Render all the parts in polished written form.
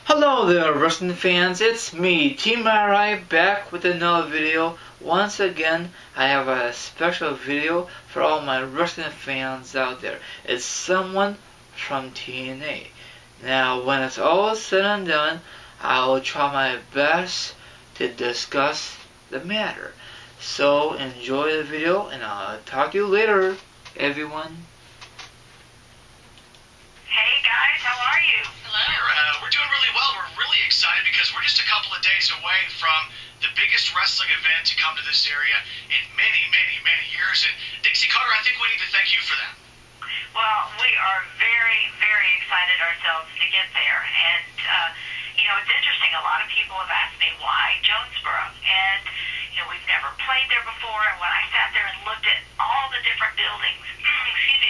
Hello there, wrestling fans. It's me, Team RI, back with another video. Once again, I have a special video for all my wrestling fans out there. It's someone from TNA. Now, when it's all said and done, I will try my best to discuss the matter. So, enjoy the video, and I'll talk to you later, everyone. Hey guys, how are you? Hello. We're doing really well. We're really excited because we're just a couple of days away from the biggest wrestling event to come to this area in many, many, many years. And Dixie Carter, I think we need to thank you for that. Well, we are very, very excited ourselves to get there. And, it's interesting. A lot of people have asked me why Jonesboro. And, we've never played there before. And when I sat there and looked at all the different buildings,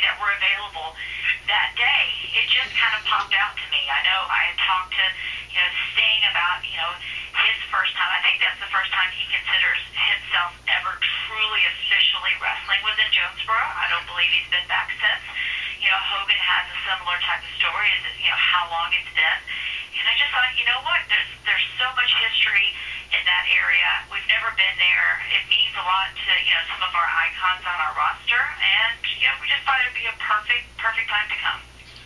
that were available that day, it just kind of popped out to me. I know I had talked to, Sting about, his first time. I think that's the first time he considers himself ever truly officially wrestling was in Jonesboro. I don't believe he's been back since. Hogan has a similar type of story as, how long it's been. And I just thought, you know what, there's so much history in that area. We've never been there. It means a lot to, some of our icons on our roster. And, we just thought it'd be a perfect time to come.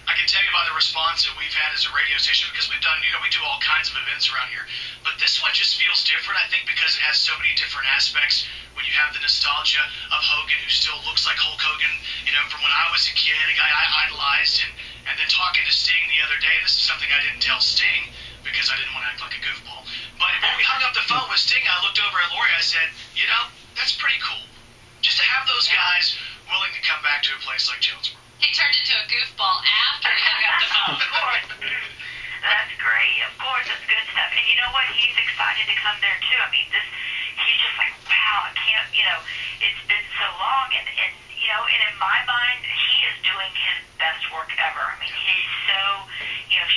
I can tell you by the response that we've had as a radio station, because we've done, we do all kinds of events around here. But this one just feels different, I think, because it has so many different aspects. When you have the nostalgia of Hogan, who still looks like Hulk Hogan, from when I was a kid, a guy I idolized, and then talking to Sting the other day. This is something I didn't tell Sting because I didn't want to act like a goofball. But when we hung up the phone with Sting, I looked over at Lori. I said, that's pretty cool. Just to have those guys willing to come back to a place like Jonesboro. He turned into a goofball after he hung up the phone. Of course. That's great. Of course, it's good stuff. And you know what? He's excited to come there, too. I mean, he's just like, wow, I can't, it's been so long. And in my mind, he is doing his best work ever. I mean, he's so,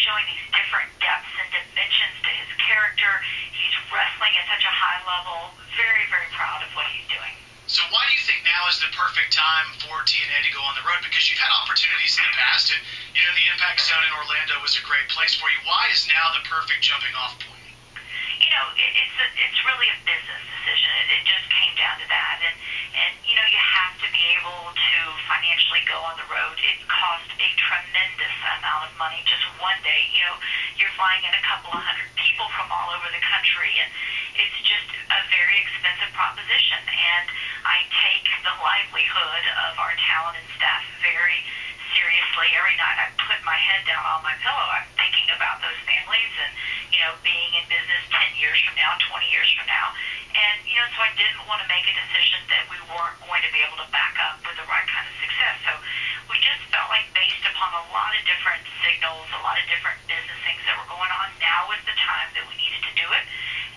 showing these different depths and dimensions to his character. He's wrestling at such a high level. Very, very proud of what he's doing. So why do you think now is the perfect time for TNA to go on the road? Because you've had opportunities in the past, and the Impact Zone in Orlando was a great place for you. Why is now the perfect jumping off point? It's really a business decision. It just came down to that, and you have to be able to financially go on the road. It costs a tremendous amount of money just one day. You're flying in a couple of hundred people from all over the country, and it's just a very expensive proposition. And I take the livelihood of our talent and staff very seriously. Every night I put my head down on my pillow. I'm thinking about those families and, being in business 10 years from now, 20 years from now. And, so I didn't want to make a decision that we weren't going to be able to back up with the right kind of success. So we just felt like based upon a lot of different signals, a lot of different business things that were going on, now was the time that we needed to do it.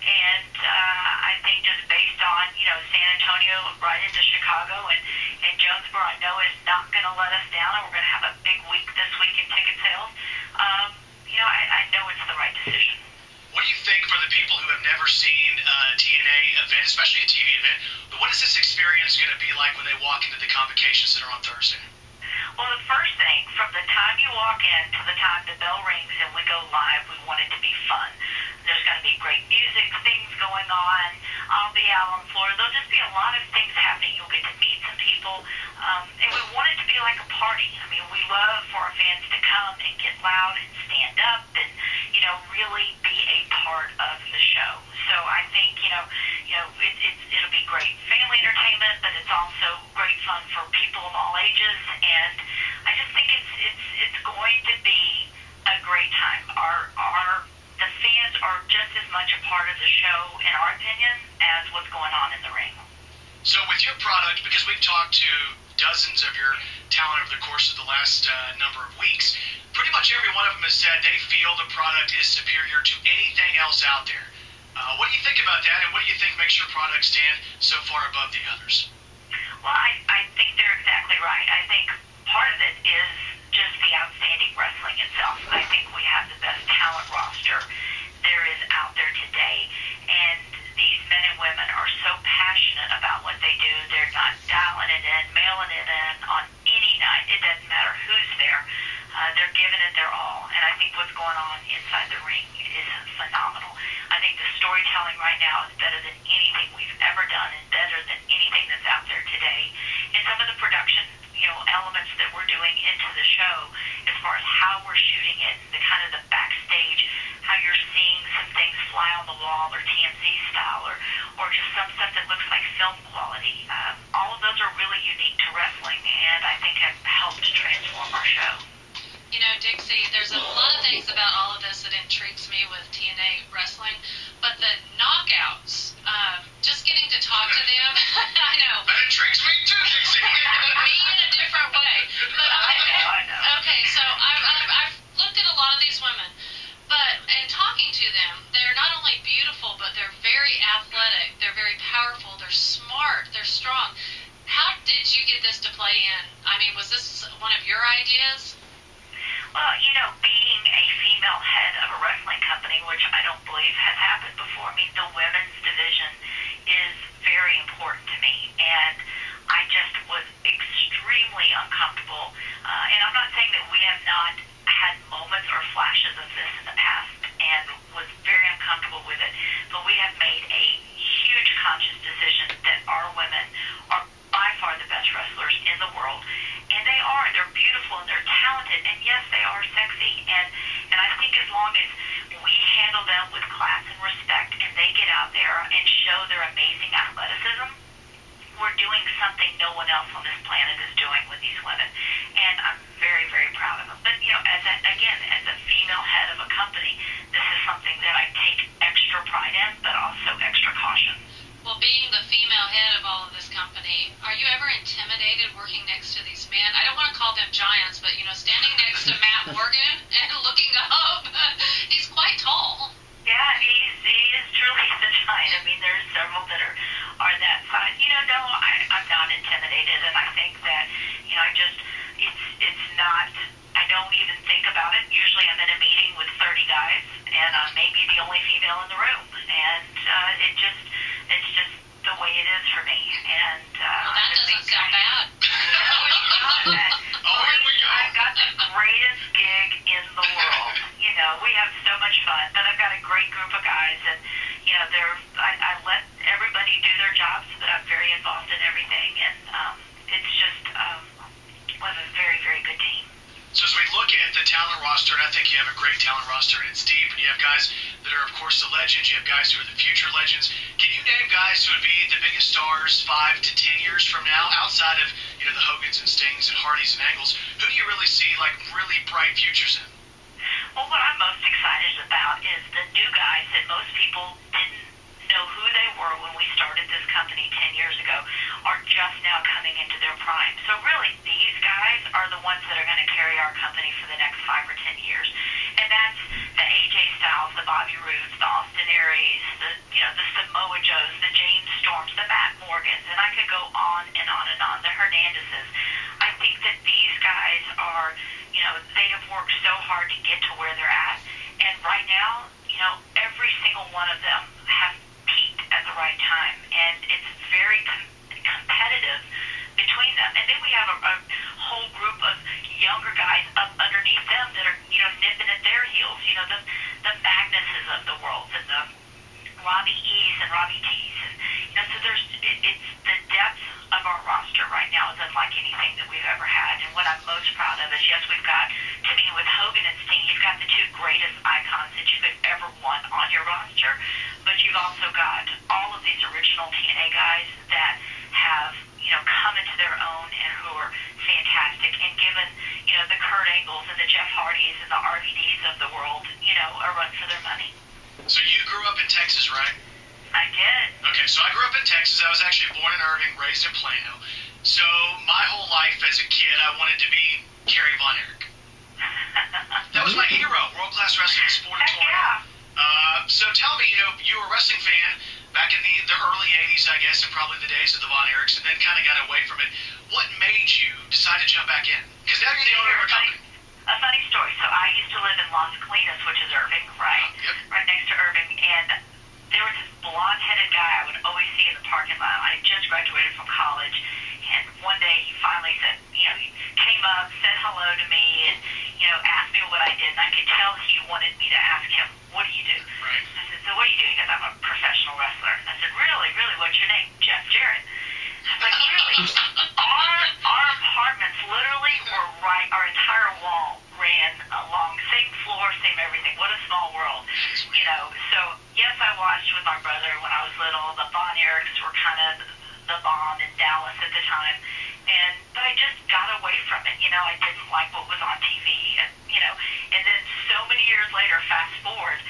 And I think just based on, San Antonio right into Chicago and Jonesboro, I know is not going to let us down, and we're going to have a big week this week in ticket sales. I know it's the right decision. What do you think for the people who have never seen a TNA event, especially a TV event, what is this experience going to be like when they walk into the Convocation Center on Thursday? Well, the first thing, from the time you walk in to the time the bell rings and we go live, we want it to be fun. There's going to be great music, things going on. I'll be out on the floor. There'll just be a lot of things happening. You'll get to meet some people. And we want it to be like a party. I mean, we love for our fans to come and get loud and stand up and, really be a part of the show. So I think, it'll be great family entertainment, but it's also great fun for people of all ages. And I just think it's going to be a great time. The fans are just as much a part of the show, in our opinion, as what's going on in the ring. So with your product, because we've talked to dozens of your talent over the course of the last number of weeks, pretty much every one of them has said they feel the product is superior to anything else out there. What do you think about that, and what do you think makes your product stand so far above the others? Well, I think they're exactly right. I think part of it is just the outstanding wrestling itself. I think we have the best talent roster there is out there today, and these men and women are so passionate about what they do. They're not dialing it in, mailing it in on any night. It doesn't matter who's there. They're giving it their all, and I think what's going on inside the ring on the wall or TMZ style or just some stuff that looks like film quality. All of those are really unique to wrestling, and I think have helped transform our show. You know, Dixie, there's a lot of things about all of this that intrigues me with TNA wrestling, but the knockouts, just getting to talk to them, I know. That intrigues me too, Dixie. Me in a different way. But I know. Okay, so I've looked at a lot of these women, but in talking to them, they're not only beautiful, but they're very athletic, they're very powerful, they're smart, they're strong. How did you get this to play in? I mean, was this one of your ideas? Well, you know, being a female head of a wrestling company, which I don't believe has happened before, I mean, the women's division is very important to me, and I just was extremely uncomfortable. And I'm not saying that we have not had moments or flashes of this in the past and was very uncomfortable with it, but we have made a huge conscious decision that our women are by far the best wrestlers in the world, and they are. They're beautiful and they're talented, and yes, they are sexy. And I think as long as we handle them with class and respect, and they get out there and show their amazing athleticism, we're doing something no one else on this planet is doing with these women, and I'm very, very proud of them. But you know, as a female head of a company, this is something that I take extra pride in, but also extra caution. Well, being the female head of all of this company, are you ever intimidated working next to these men? I don't want to call them giants, but, you know, standing next to Matt Morgan and looking up, he's quite tall. Yeah, he is truly the giant. I mean, there's several that are that size. You know, no, I'm not intimidated, and I think that, you know, it's not, I don't even think about it. Usually I'm in a meeting with 30 guys, and I'm maybe the only female in the room, and it's just the way it is for me. And well, that doesn't sound bad. I've got the greatest gig in the world. You know, we have so much fun, but I've got a great group of guys, and you know, I let everybody do their jobs, but I'm very involved in everything, and it's just was a very, very good team. So as we look at the talent roster, and I think you have a great talent roster, and it's deep, and you have guys that are, of course, the legends. You have guys who are the future legends. Can you name guys who would be the biggest stars 5 to 10 years from now, outside of, you know, the Hogans and Stings and Hardys and Angles? Who do you really see, like, really bright futures in? Well, what I'm most excited about is the new guys that most people didn't know who they were when we started this company 10 years ago are just now coming into their prime. So really, these guys are the ones that are going to carry our company for the next 5 or 10 years. And that's the AJ Styles, the Bobby Roodes, the Austin Aries, the Samoa Joes, the James Storms, the Matt Morgans, and I could go on and on and on, the Hernandezes. I think that these guys are, you know, they have worked so hard to get to where they're at. And right now, you know, every single one of them have peaked at the right time, and it's very competitive between them. And then we have a whole group of younger guys up underneath them that are, you know, nipping at their heels. You know, the Magnuses of the world, and the Robbie E's and Robbie T's, and you know, so it's the depth of our roster right now is unlike anything that we've ever had. And what I'm most proud of is, yes, we've got, to me, with Hogan and Sting, you've got the two greatest icons that you could ever want on your roster, but you've also got all of these original TNA guys that have, you know, come into their own and who are fantastic, and given, you know, the Kurt Angles and the Jeff Hardys and the RVDs of the world, you know, a run for their money. So you grew up in Texas, right? I did. Okay, so I grew up in Texas. I was actually born in Irving, raised in Plano. So my whole life as a kid, I wanted to be Kerry Von Erich. That was my hero, world-class wrestling sportatorium. Yeah. So tell me, you know, you were a wrestling fan back in the early 80s, I guess, and probably the days of the Von Erichs, and then kind of got away from it. What made you decide to jump back in? Because now you're the owner of a company. A funny story. So I used to live in Las Colinas, which is Irving, right? Yep. Right next to Irving, and there was this blonde-headed guy I would always see in the parking lot. I just graduated from college, and one day he finally said, you know, he came up, said hello to me, and, you know, asked me what I did, and I could tell he wanted me to ask him, what do you do? Right. I said, so what do you do? He goes, I'm a professional wrestler. And I said, really? What's your name? Jeff Jarrett. Like, really? Our apartments literally were right, our entire wall ran along, same floor, same everything. What a small world. You know, so yes, Dallas I watched with my brother when I was little. The Von Erichs were kind of the bomb in Dallas at the time. But I just got away from it. You know, I didn't like what was on TV. And then so many years later, fast forward,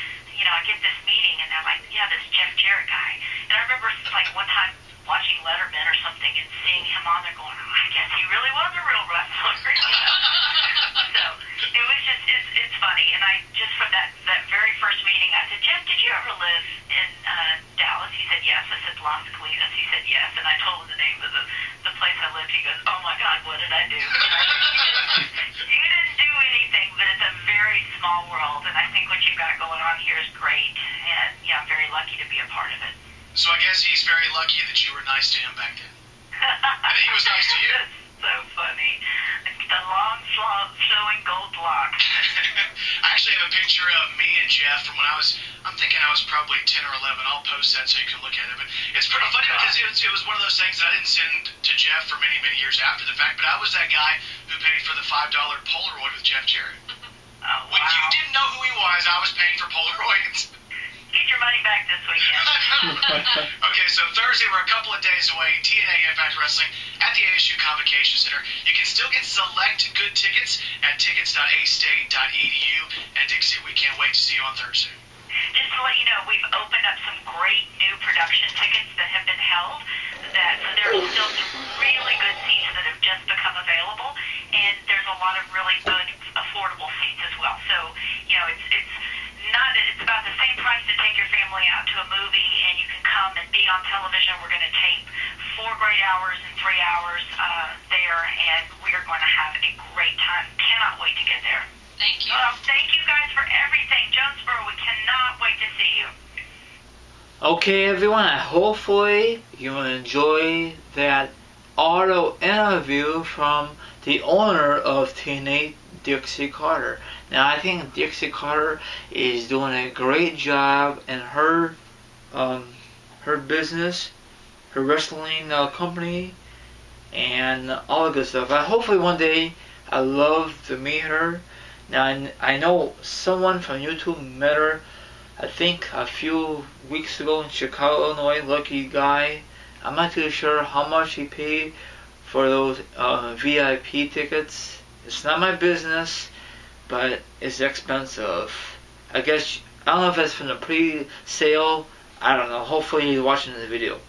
I get this meeting and they're like, yeah, this Jeff Jarrett guy. And I remember like one time watching Letterman or something and seeing him on there going, oh, I guess he really was a real wrestler. So it was just, it's funny. And I just, from that very first meeting, I said, Jeff, did you ever live in Dallas? He said, yes. I said, Las Colinas. He said, yes. And I told him the name of the place I lived. He goes, oh my God, what did I do? You didn't do anything, but it's a very small world. And I think what you've got going on here is great. And yeah, I'm very lucky to be a part of it. So I guess he's very lucky that you were nice to him back then. And he was nice to you. That's so funny. The long, flowing gold locks. I actually have a picture of me and Jeff from when I'm thinking I was probably 10 or 11. I'll post that so you can look at it. But it's pretty funny because it was one of those things that I didn't send to Jeff for many, many years after the fact. But I was that guy who paid for the $5 Polaroid with Jeff Jarrett. Oh, wow. When you didn't know who he was, I was paying for Polaroids. Get your money back this weekend. Okay, so Thursday we're a couple of days away. TNA Impact Wrestling at the ASU Convocation Center. You can still get select good tickets at tickets.astate.edu. And Dixie, we can't wait to see you on Thursday. Just to let you know, we've opened up some great new production tickets that have been held. So there are still some really good seats that have just become available, and there's a lot of really good affordable seats as well. So it's about the same price to take your family out to a movie, and you can come and be on television. We're going to tape 4 great hours and 3 hours there, and we are going to have a great time. Cannot wait to get there. Thank you. Thank you guys for everything. Jonesboro, we cannot wait to see you. Okay, everyone, hopefully you will enjoy that audio interview from the owner of TNA, Dixie Carter. Now, I think Dixie Carter is doing a great job in her business, her wrestling company, and all the good stuff. Hopefully one day I'd love to meet her. Now, I know someone from YouTube met her, I think a few weeks ago in Chicago, Illinois. Lucky guy. I'm not too sure how much he paid for those VIP tickets. It's not my business, but it's expensive. I don't know if it's from the pre-sale. I don't know. Hopefully he's watching the video.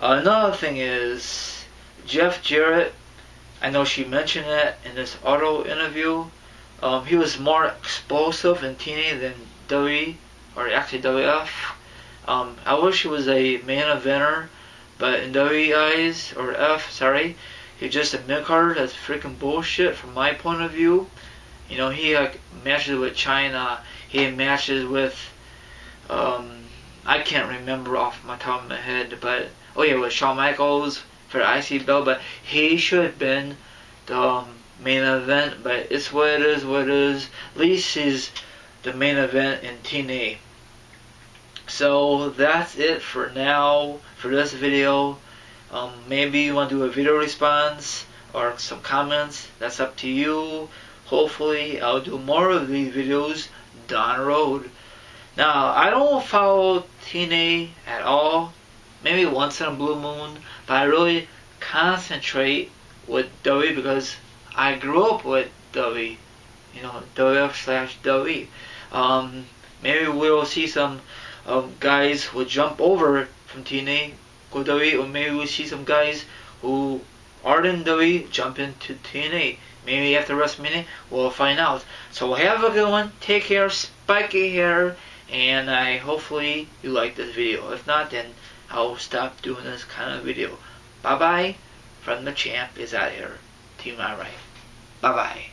Another thing is, Jeff Jarrett, I know she mentioned it in this auto interview. He was more explosive in TNA than WWE, or actually WF. I wish he was a main eventer, but in he's just a mid-carder. That's freaking bullshit from my point of view. He had matches with China. He had matches with, I can't remember off my top of my head, but, with Shawn Michaels for the IC belt, but he should have been the main event, but it's what it is. At least he's the main event in TNA. So that's it for now, for this video. Maybe you want to do a video response or some comments. That's up to you. Hopefully I'll do more of these videos down the road. Now, I don't follow TNA at all. Maybe once in a blue moon. But I really concentrate with WWE because I grew up with WWE. WF/WWE. Maybe we'll see some guys who jump over from TNA, go WWE, or maybe we'll see some guys who are in WWE jump into TNA. Maybe after WrestleMania, we'll find out. So have a good one. Take care, spiky hair, and hopefully you like this video. If not, then I'll stop doing this kind of video. Bye bye. From the champ is out here. Team Alright. Bye bye.